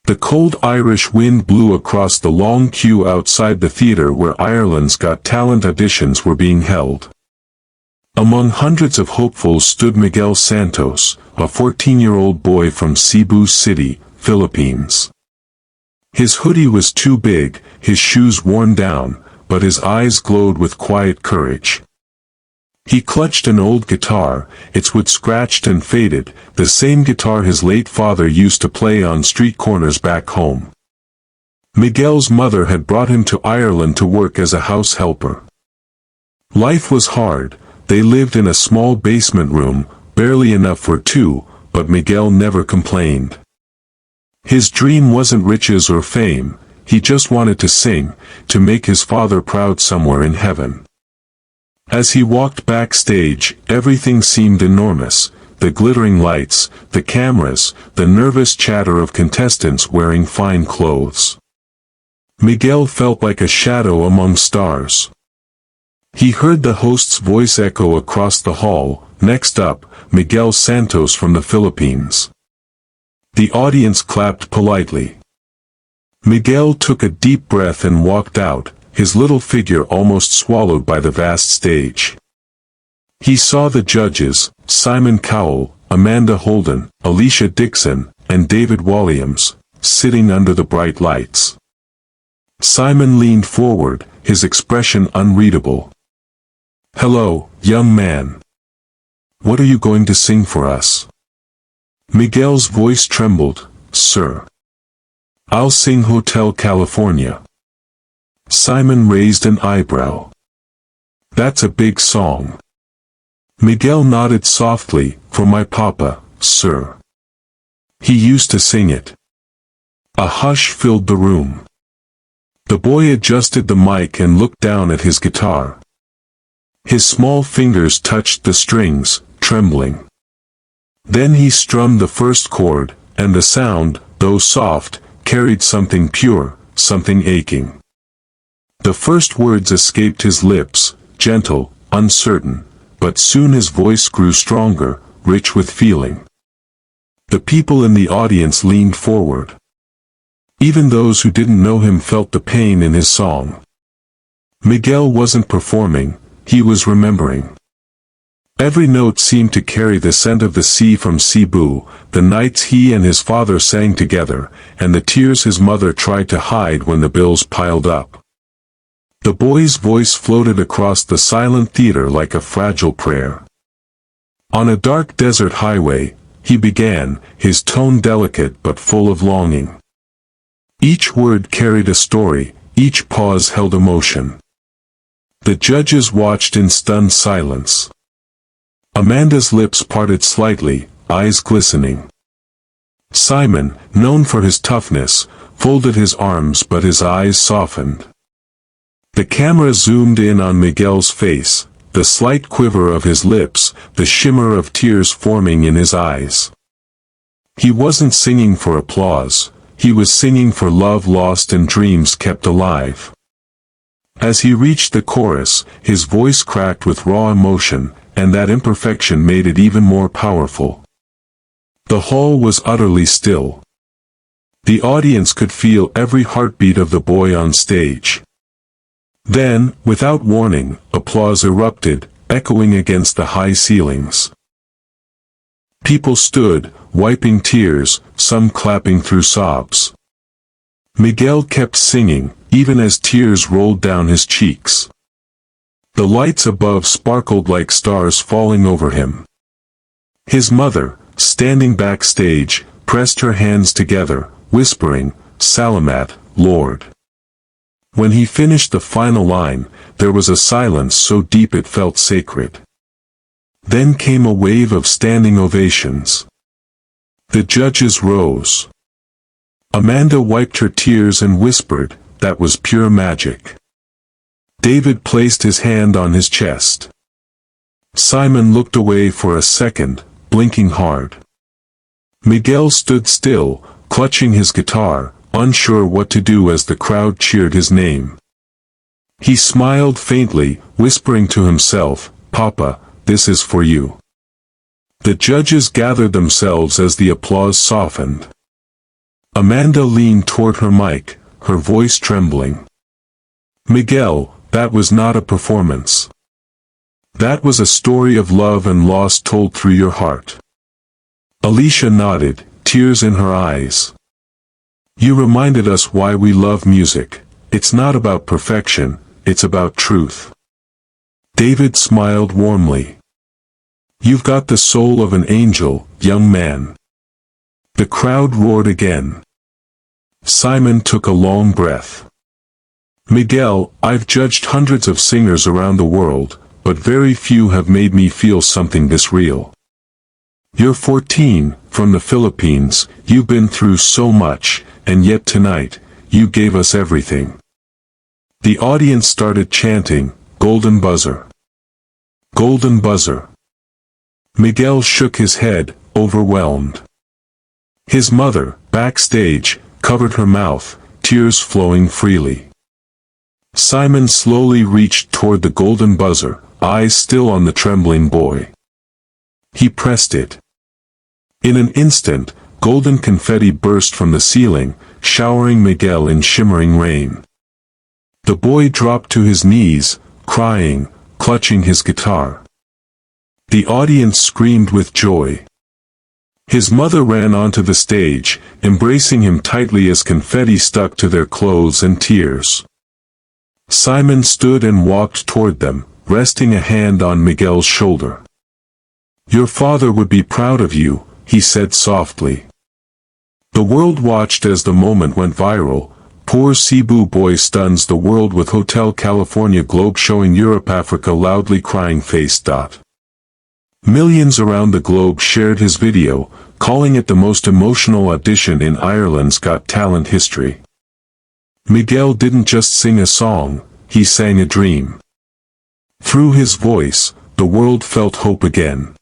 The cold Irish wind blew across the long queue outside the theater where Ireland's Got Talent auditions were being held. Among hundreds of hopefuls stood Miguel Santos, a 14-year-old boy from Cebu City, Philippines. His hoodie was too big, his shoes worn down, but his eyes glowed with quiet courage. He clutched an old guitar, its wood scratched and faded, the same guitar his late father used to play on street corners back home. Miguel's mother had brought him to Ireland to work as a house helper. Life was hard. They lived in a small basement room, barely enough for two, but Miguel never complained. His dream wasn't riches or fame, he just wanted to sing, to make his father proud somewhere in heaven. As he walked backstage, everything seemed enormous, the glittering lights, the cameras, the nervous chatter of contestants wearing fine clothes. Miguel felt like a shadow among stars. He heard the host's voice echo across the hall, "Next up, Miguel Santos from the Philippines." The audience clapped politely. Miguel took a deep breath and walked out, his little figure almost swallowed by the vast stage. He saw the judges, Simon Cowell, Amanda Holden, Alesha Dixon, and David Walliams, sitting under the bright lights. Simon leaned forward, his expression unreadable. "Hello, young man. What are you going to sing for us?" Miguel's voice trembled. "Sir, I'll sing Hotel California." Simon raised an eyebrow. "That's a big song." Miguel nodded softly. "For my papa, sir. He used to sing it." A hush filled the room. The boy adjusted the mic and looked down at his guitar. His small fingers touched the strings, trembling. Then he strummed the first chord, and the sound, though soft, carried something pure, something aching. The first words escaped his lips, gentle, uncertain, but soon his voice grew stronger, rich with feeling. The people in the audience leaned forward. Even those who didn't know him felt the pain in his song. Miguel wasn't performing, he was remembering. Every note seemed to carry the scent of the sea from Cebu, the nights he and his father sang together, and the tears his mother tried to hide when the bills piled up. The boy's voice floated across the silent theater like a fragile prayer. On a dark desert highway, he began, his tone delicate but full of longing. Each word carried a story, each pause held emotion. The judges watched in stunned silence. Amanda's lips parted slightly, eyes glistening. Simon, known for his toughness, folded his arms but his eyes softened. The camera zoomed in on Miguel's face, the slight quiver of his lips, the shimmer of tears forming in his eyes. He wasn't singing for applause, he was singing for love lost and dreams kept alive. As he reached the chorus, his voice cracked with raw emotion, and that imperfection made it even more powerful. The hall was utterly still. The audience could feel every heartbeat of the boy on stage. Then, without warning, applause erupted, echoing against the high ceilings. People stood, wiping tears, some clapping through sobs. Miguel kept singing, even as tears rolled down his cheeks. The lights above sparkled like stars falling over him. His mother, standing backstage, pressed her hands together, whispering, "Salamat, Lord." When he finished the final line, there was a silence so deep it felt sacred. Then came a wave of standing ovations. The judges rose. Amanda wiped her tears and whispered, "That was pure magic." David placed his hand on his chest. Simon looked away for a second, blinking hard. Miguel stood still, clutching his guitar, unsure what to do as the crowd cheered his name. He smiled faintly, whispering to himself, "Papa, this is for you." The judges gathered themselves as the applause softened. Amanda leaned toward her mic, her voice trembling. Miguel, that was not a performance. That was a story of love and loss told through your heart. Alesha nodded, tears in her eyes. You reminded us why we love music. It's not about perfection, it's about truth. David smiled warmly. You've got the soul of an angel, young man. The crowd roared again. Simon took a long breath. Miguel, I've judged hundreds of singers around the world, but very few have made me feel something this real. You're 14, from the Philippines, you've been through so much, and yet tonight, you gave us everything. The audience started chanting, "Golden buzzer. Golden buzzer." Miguel shook his head, overwhelmed. His mother, backstage, covered her mouth, tears flowing freely. Simon slowly reached toward the golden buzzer, eyes still on the trembling boy. He pressed it. In an instant, golden confetti burst from the ceiling, showering Miguel in shimmering rain. The boy dropped to his knees, crying, clutching his guitar. The audience screamed with joy. His mother ran onto the stage, embracing him tightly as confetti stuck to their clothes and tears. Simon stood and walked toward them, resting a hand on Miguel's shoulder. Your father would be proud of you, he said softly. The world watched as the moment went viral. Poor Cebu boy stuns the world with Hotel California globe showing Europe Africa loudly crying face. Millions around the globe shared his video, calling it the most emotional audition in Ireland's Got Talent history. Miguel didn't just sing a song, he sang a dream. Through his voice, the world felt hope again.